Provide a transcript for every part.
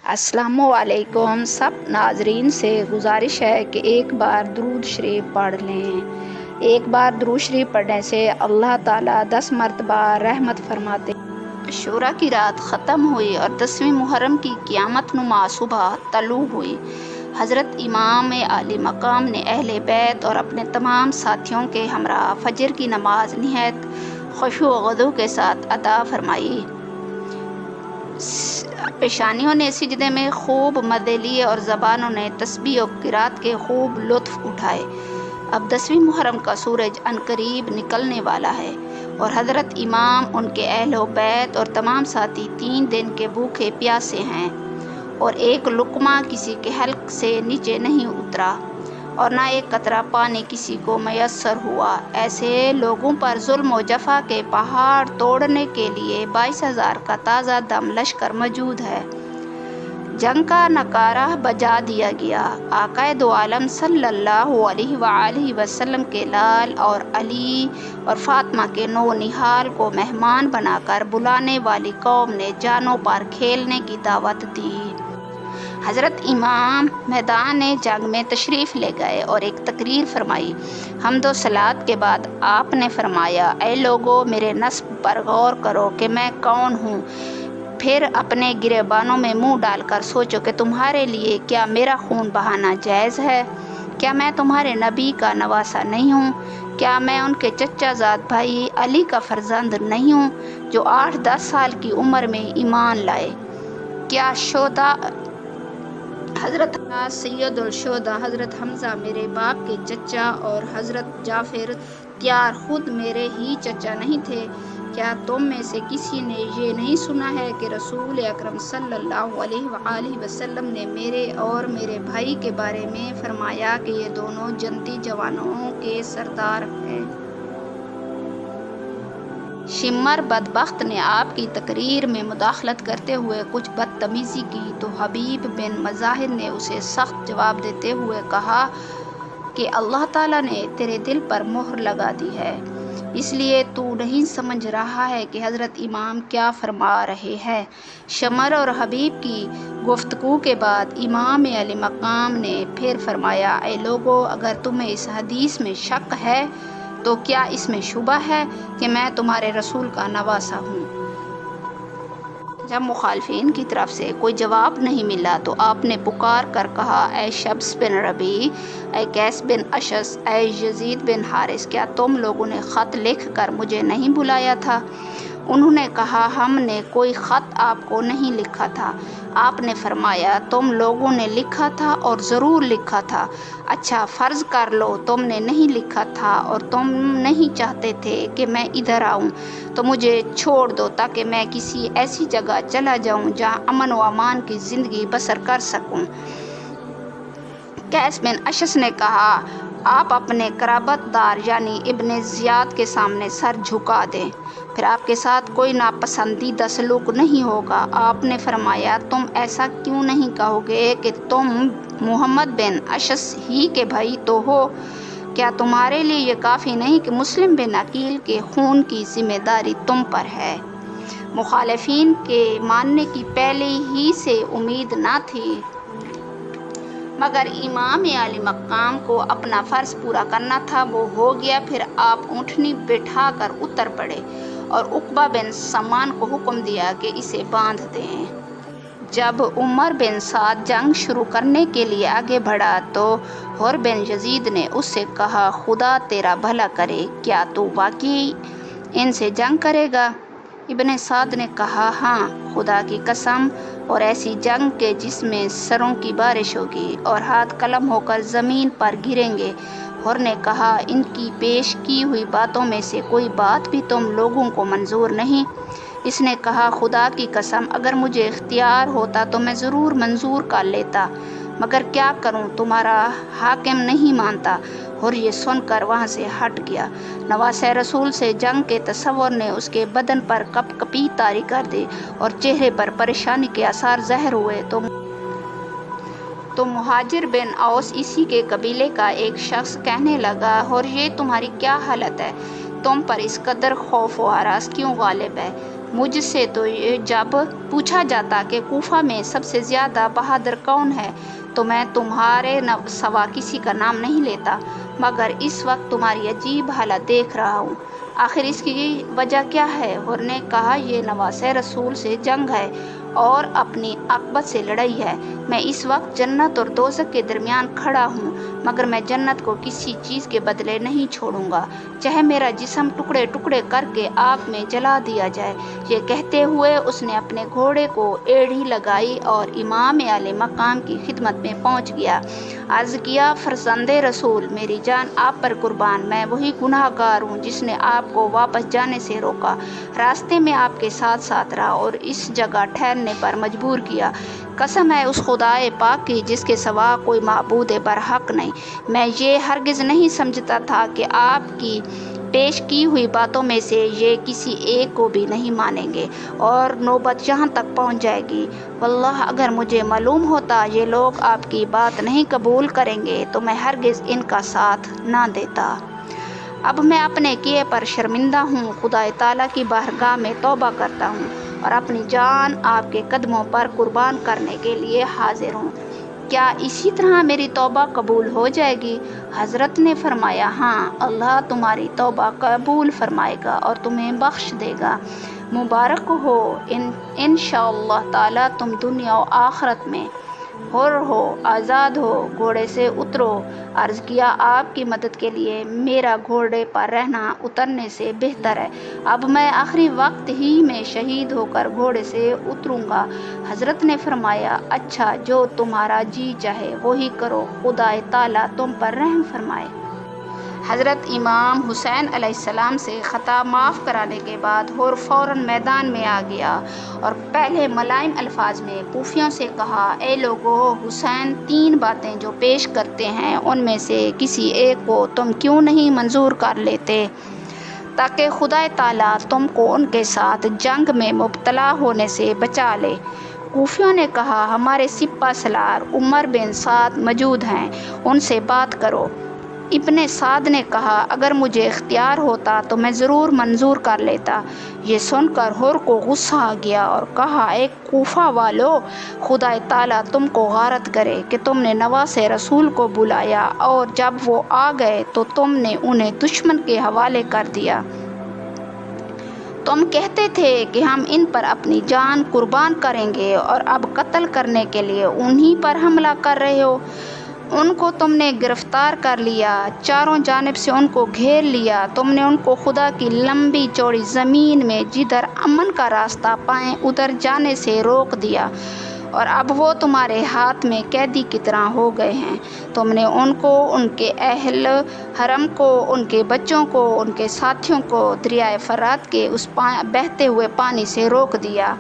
السلام علیکم سب ناظرین سے گزارش ہے کہ ایک بار درود شریف پڑھ لیں۔ ایک بار درود شریف پڑھنے سے اللہ تعالیٰ 10 مرتبہ رحمت فرماتے ہیں۔ عاشوراء کی رات ختم ہوئی اور 10ویں محرم کی قیامت نما صبح طلوع ہوئی۔ حضرت امام عالی مقام نے اہل بیت اور اپنے تمام ساتھیوں کے ہمراہ فجر کی نماز نہایت خشوع و خضوع کے ساتھ ادا فرمائی۔ پیشانیوں نے سجدے میں خوب مزے لیے اور زبانوں نے تسبیح و قرات کے خوب لطف اٹھائے۔ اب 10ویں محرم کا سورج عنقریب نکلنے والا ہے اور حضرت امام، ان کے اہل و بیت اور تمام ساتھی 3 دن کے بھوکے پیاسے ہیں اور ایک لقمہ کسی کے حلق سے نیچے نہیں اترا اور نہ ایک قطرہ پانی کسی کو میسر ہوا۔ ایسے لوگوں پر ظلم و جفا کے پہاڑ توڑنے کے لیے 22,000 کا تازہ دم لشکر موجود ہے۔ جنگ کا نعرہ بجا دیا گیا۔ آقا دو عالم صلی اللہ علیہ وآلہ وسلم کے لال اور علی اور فاطمہ کے نو نہال کو مہمان بنا کر بلانے والی قوم نے جانوں پر کھیلنے کی دعوت دی۔ حضرت امام میدان جنگ میں تشریف لے گئے اور ایک تقریر فرمائی۔ حمد و صلوات کے بعد آپ نے فرمایا، اے لوگو، میرے نسب پر غور کرو کہ میں کون ہوں، پھر اپنے گریبانوں میں منہ ڈال کر سوچو کہ تمہارے لیے کیا میرا خون بہانا جائز ہے؟ کیا میں تمہارے نبی کا نواسہ نہیں ہوں؟ کیا میں ان کے چچا زاد بھائی علی کا فرزند نہیں ہوں جو 8-10 سال کی عمر میں ایمان لائے؟ کیا شہداء حضرت سید الشہداء حضرت حمزہ میرے باپ کے چچا اور حضرت جعفر طیار خود میرے ہی چچا نہیں تھے؟ کیا تم میں سے کسی نے یہ نہیں سنا ہے کہ رسول اکرم صلی اللہ علیہ وآلہ وسلم نے میرے اور میرے بھائی کے بارے میں فرمایا کہ یہ دونوں جنتی جوانوں کے سردار ہیں؟ شمر بدبخت نے آپ کی تقریر میں مداخلت کرتے ہوئے کچھ بدتمیزی کی تو حبیب بن مظاہر نے اسے سخت جواب دیتے ہوئے کہا کہ اللہ تعالیٰ نے تیرے دل پر مہر لگا دی ہے، اس لیے تو نہیں سمجھ رہا ہے کہ حضرت امام کیا فرما رہے ہیں۔ شمر اور حبیب کی گفتگو کے بعد امام علی مقام نے پھر فرمایا، اے لوگو، اگر تمہیں اس حدیث میں شک ہے تو کیا اس میں شبہ ہے کہ میں تمہارے رسول کا نواسہ ہوں؟ جب مخالفین کی طرف سے کوئی جواب نہیں ملا تو آپ نے پکار کر کہا، اے شبس بن ربیع، اے قیس بن اشعث، اے یزید بن حارث، کیا تم لوگوں نے خط لکھ کر مجھے نہیں بلایا تھا؟ انہوں نے کہا، ہم نے کوئی خط آپ کو نہیں لکھا تھا۔ آپ نے فرمایا، تم لوگوں نے لکھا تھا اور ضرور لکھا تھا۔ اچھا فرض کر لو تم نے نہیں لکھا تھا اور تم نہیں چاہتے تھے کہ میں ادھر آؤں تو مجھے چھوڑ دو تاکہ میں کسی ایسی جگہ چلا جاؤں جہاں امن و امان کی زندگی بسر کر سکوں۔ قیس بن اشعث نے کہا، آپ اپنے قرابت دار یعنی ابن زیاد کے سامنے سر جھکا دیں، پھر آپ کے ساتھ کوئی ناپسندیدہ سلوک نہیں ہوگا۔ آپ نے فرمایا، تم ایسا کیوں نہیں کہو گے کہ تم محمد بن اشعث ہی کے بھائی تو ہو؟ کیا تمہارے لیے یہ کافی نہیں کہ مسلم بن عقیل کے خون کی ذمہ داری تم پر ہے؟ مخالفین کے ماننے کی پہلے ہی سے امید نہ تھی، مگر امام علی مقام کو اپنا فرض پورا کرنا تھا، وہ ہو گیا۔ پھر آپ اونٹنی بٹھا کر اتر پڑے اور عقبہ بن سمان کو حکم دیا کہ اسے باندھ دیں۔ جب عمر بن سعد جنگ شروع کرنے کے لیے آگے بڑھا تو حر بن یزید نے اس سے کہا، خدا تیرا بھلا کرے، کیا تو واقعی ان سے جنگ کرے گا؟ ابن سعد نے کہا، ہاں خدا کی قسم، اور ایسی جنگ کے جس میں سروں کی بارش ہوگی اور ہاتھ قلم ہو کر زمین پر گریں گے۔ حر نے کہا، ان کی پیش کی ہوئی باتوں میں سے کوئی بات بھی تم لوگوں کو منظور نہیں؟ اس نے کہا، خدا کی قسم، اگر مجھے اختیار ہوتا تو میں ضرور منظور کر لیتا، مگر کیا کروں، تمہارا حاکم نہیں مانتا۔ حر یہ سن کر وہاں سے ہٹ گیا۔ نواسہ رسول سے جنگ کے تصور نے اس کے بدن پر کپ کپی طاری کر دی اور چہرے پر پریشانی کے آثار ظاہر ہوئے تو مہاجر بن اوس اسی کے قبیلے کا ایک شخص کہنے لگا، حر یہ تمہاری کیا حالت ہے؟ تم پر اس قدر خوف و ہراس کیوں غالب ہے؟ مجھ سے تو جب پوچھا جاتا کہ کوفہ میں سب سے زیادہ بہادر کون ہے تو میں تمہارے سوا کسی کا نام نہیں لیتا، مگر اس وقت تمہاری عجیب حالت دیکھ رہا ہوں۔ آخر اس کی وجہ کیا ہے؟ حر نے کہا، یہ نواس رسول سے جنگ ہے اور اپنی عاقبت سے لڑائی ہے۔ میں اس وقت جنت اور دوزخ کے درمیان کھڑا ہوں، مگر میں جنت کو کسی چیز کے بدلے نہیں چھوڑوں گا، چاہے میرا جسم ٹکڑے ٹکڑے کر کے آگ میں جلا دیا جائے۔ یہ کہتے ہوئے اس نے اپنے گھوڑے کو ایڑھی لگائی اور امام علی مقام کی خدمت میں پہنچ گیا۔ عرض کیا، فرزند رسول، میری جان آپ پر قربان، میں وہی گناہ گار ہوں جس نے آپ کو واپس جانے سے روکا، راستے میں آپ کے ساتھ ساتھ رہا اور اس جگہ ٹھہرنے پر مجبور کیا۔ قسم ہے اس خدائے پاک کی جس کے سوا کوئی معبود برحق نہیں، میں یہ ہرگز نہیں سمجھتا تھا کہ آپ کی پیش کی ہوئی باتوں میں سے یہ کسی ایک کو بھی نہیں مانیں گے اور نوبت یہاں تک پہنچ جائے گی۔ واللہ اگر مجھے معلوم ہوتا یہ لوگ آپ کی بات نہیں قبول کریں گے تو میں ہرگز ان کا ساتھ نہ دیتا۔ اب میں اپنے کیے پر شرمندہ ہوں، خدا تعالیٰ کی بارگاہ میں توبہ کرتا ہوں اور اپنی جان آپ کے قدموں پر قربان کرنے کے لیے حاضر ہوں۔ کیا اسی طرح میری توبہ قبول ہو جائے گی؟ حضرت نے فرمایا، ہاں، اللہ تمہاری توبہ قبول فرمائے گا اور تمہیں بخش دے گا۔ مبارک ہو، انشاءاللہ تعالیٰ تم دنیا و آخرت میں حر ہو، آزاد ہو، گھوڑے سے اترو۔ عرض کیا، آپ کی مدد کے لیے میرا گھوڑے پر رہنا اترنے سے بہتر ہے، اب میں آخری وقت ہی میں شہید ہو کر گھوڑے سے اتروں گا۔ حضرت نے فرمایا، اچھا، جو تمہارا جی چاہے وہی کرو، خدا تعالیٰ تم پر رحم فرمائے۔ حضرت امام حسین علیہ السلام سے خطا معاف کرانے کے بعد حر فوراً میدان میں آ گیا اور پہلے ملائم الفاظ میں کوفیوں سے کہا، اے لوگو، حسین 3 باتیں جو پیش کرتے ہیں ان میں سے کسی ایک کو تم کیوں نہیں منظور کر لیتے تاکہ خدا تعالیٰ تم کو ان کے ساتھ جنگ میں مبتلا ہونے سے بچا لے۔ کوفیوں نے کہا، ہمارے سپہ سالار عمر بن سعد موجود ہیں، ان سے بات کرو۔ ابن سعد نے کہا، اگر مجھے اختیار ہوتا تو میں ضرور منظور کر لیتا۔ یہ سن کر حر کو غصہ آ گیا اور کہا، اے کوفہ والو، خدا تعالیٰ تم کو غارت کرے کہ تم نے نواس رسول کو بلایا اور جب وہ آ گئے تو تم نے انہیں دشمن کے حوالے کر دیا۔ تم کہتے تھے کہ ہم ان پر اپنی جان قربان کریں گے اور اب قتل کرنے کے لیے انہی پر حملہ کر رہے ہو۔ ان کو تم نے گرفتار کر لیا، چاروں جانب سے ان کو گھیر لیا، تم نے ان کو خدا کی لمبی چوڑی زمین میں جدھر امن کا راستہ پائیں ادھر جانے سے روک دیا اور اب وہ تمہارے ہاتھ میں قیدی کی طرح ہو گئے ہیں۔ تم نے ان کو، ان کے اہل حرم کو، ان کے بچوں کو، ان کے ساتھیوں کو دریائے فرات کے اس بہتے ہوئے پانی سے روک دیا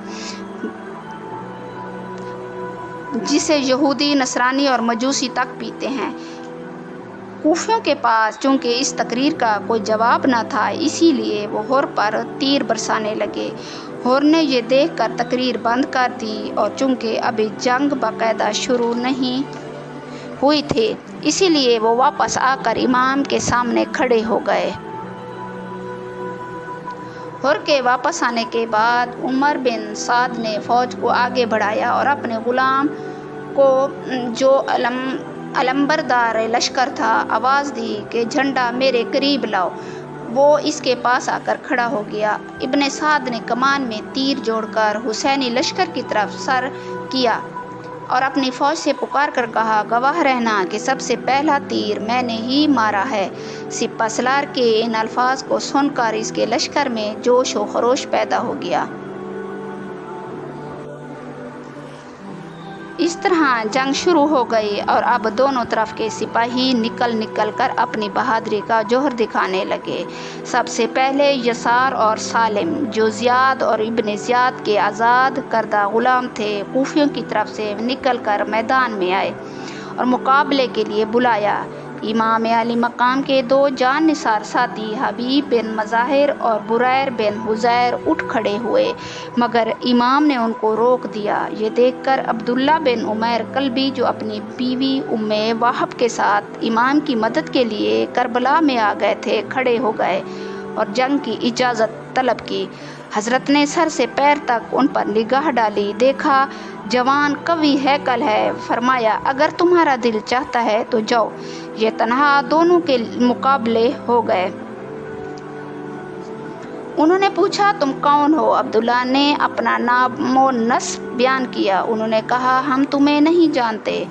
جسے یہودی، نصرانی اور مجوسی تک پیتے ہیں۔ کوفیوں کے پاس چونکہ اس تقریر کا کوئی جواب نہ تھا، اسی لیے وہ حر پر تیر برسانے لگے۔ حر نے یہ دیکھ کر تقریر بند کر دی اور چونکہ ابھی جنگ باقاعدہ شروع نہیں ہوئی تھی، اسی لیے وہ واپس آ کر امام کے سامنے کھڑے ہو گئے۔ حر کے واپس آنے کے بعد عمر بن سعد نے فوج کو آگے بڑھایا اور اپنے غلام کو، جو علمبردار لشکر تھا، آواز دی کہ جھنڈا میرے قریب لاؤ۔ وہ اس کے پاس آ کر کھڑا ہو گیا۔ ابن سعد نے کمان میں تیر جوڑ کر حسینی لشکر کی طرف سر کیا اور اپنی فوج سے پکار کر کہا، گواہ رہنا کہ سب سے پہلا تیر میں نے ہی مارا ہے۔ سپہ سالار کے ان الفاظ کو سن کر اس کے لشکر میں جوش و خروش پیدا ہو گیا۔ اس طرح جنگ شروع ہو گئی اور اب دونوں طرف کے سپاہی نکل نکل کر اپنی بہادری کا جوہر دکھانے لگے۔ سب سے پہلے یسار اور سالم، جو زیاد اور ابن زیاد کے آزاد کردہ غلام تھے، کوفیوں کی طرف سے نکل کر میدان میں آئے اور مقابلے کے لیے بلایا۔ امام علی مقام کے 2 جان نثار ساتھی حبیب بن مظاہر اور بریر بن حزیر اٹھ کھڑے ہوئے، مگر امام نے ان کو روک دیا۔ یہ دیکھ کر عبداللہ بن عمیر کلبی، جو اپنی بیوی ام وہب کے ساتھ امام کی مدد کے لیے کربلا میں آ گئے تھے، کھڑے ہو گئے اور جنگ کی اجازت طلب کی۔ حضرت نے سر سے پیر تک ان پر نگاہ ڈالی، دیکھا جوان قوی ہیکل ہے، فرمایا اگر تمہارا دل چاہتا ہے تو جاؤ۔ یہ تنہا دونوں کے مقابلے ہو گئے۔ انہوں نے پوچھا تم کون ہو؟ عبداللہ نے اپنا نام و نسب بیان کیا۔ انہوں نے کہا ہم تمہیں نہیں جانتے،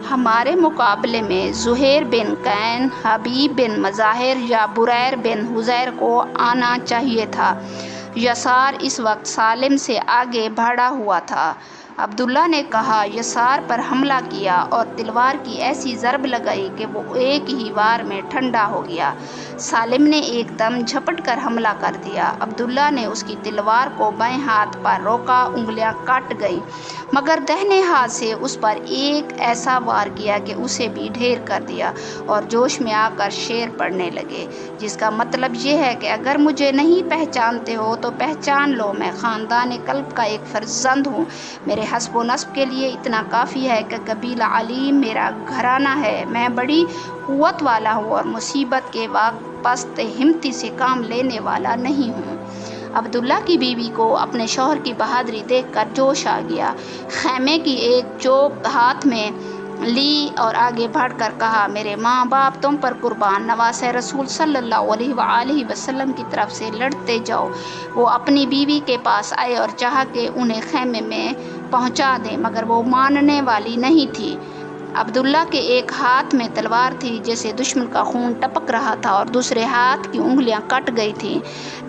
ہمارے مقابلے میں زہیر بن کین، حبیب بن مظاہر یا بریر بن حزیر کو آنا چاہیے تھا۔ یسار اس وقت سالم سے آگے بڑھا ہوا تھا۔ عبداللہ نے کہا یسار پر حملہ کیا اور تلوار کی ایسی ضرب لگائی کہ وہ ایک ہی وار میں ٹھنڈا ہو گیا۔ سالم نے ایک دم جھپٹ کر حملہ کر دیا۔ عبداللہ نے اس کی تلوار کو بائیں ہاتھ پر روکا، انگلیاں کٹ گئیں، مگر دہنے ہاتھ سے اس پر ایک ایسا وار کیا کہ اسے بھی ڈھیر کر دیا، اور جوش میں آ کر شعر پڑھنے لگے، جس کا مطلب یہ ہے کہ اگر مجھے نہیں پہچانتے ہو تو پہچان لو، میں خاندان کلب کا ایک فرزند ہوں۔ میرے حسب و نسب کے لیے اتنا کافی ہے کہ قبیلہ علیم میرا گھرانہ ہے۔ میں بڑی قوت والا ہوں اور مصیبت کے وقت پست ہمتی سے کام لینے والا نہیں ہوں۔ عبداللہ کی بیوی کو اپنے شوہر کی بہادری دیکھ کر جوش آ گیا، خیمے کی ایک چوب ہاتھ میں لی اور آگے بڑھ کر کہا میرے ماں باپ تم پر قربان، نواسہ رسول صلی اللہ علیہ وآلہ وسلم کی طرف سے لڑتے جاؤ۔ وہ اپنی بیوی کے پاس آئے اور چاہا کہ انہیں خیمے میں پہنچا دیں، مگر وہ ماننے والی نہیں تھی۔ عبداللہ کے ایک ہاتھ میں تلوار تھی جیسے دشمن کا خون ٹپک رہا تھا، اور دوسرے ہاتھ کی انگلیاں کٹ گئی تھیں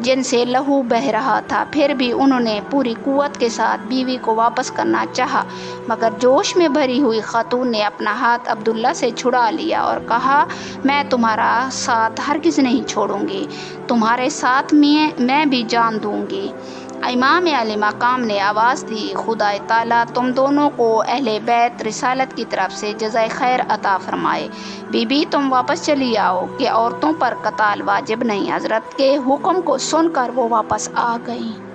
جن سے لہو بہہ رہا تھا۔ پھر بھی انہوں نے پوری قوت کے ساتھ بیوی کو واپس کرنا چاہا، مگر جوش میں بھری ہوئی خاتون نے اپنا ہاتھ عبداللہ سے چھڑا لیا اور کہا میں تمہارا ساتھ ہرگز نہیں چھوڑوں گی، تمہارے ساتھ میں بھی جان دوں گی۔ امام علی مقام نے آواز دی خدا تعالیٰ تم دونوں کو اہل بیت رسالت کی طرف سے جزائے خیر عطا فرمائے۔ بی بی تم واپس چلی آؤ کہ عورتوں پر قتال واجب نہیں۔ حضرت کے حکم کو سن کر وہ واپس آ گئیں۔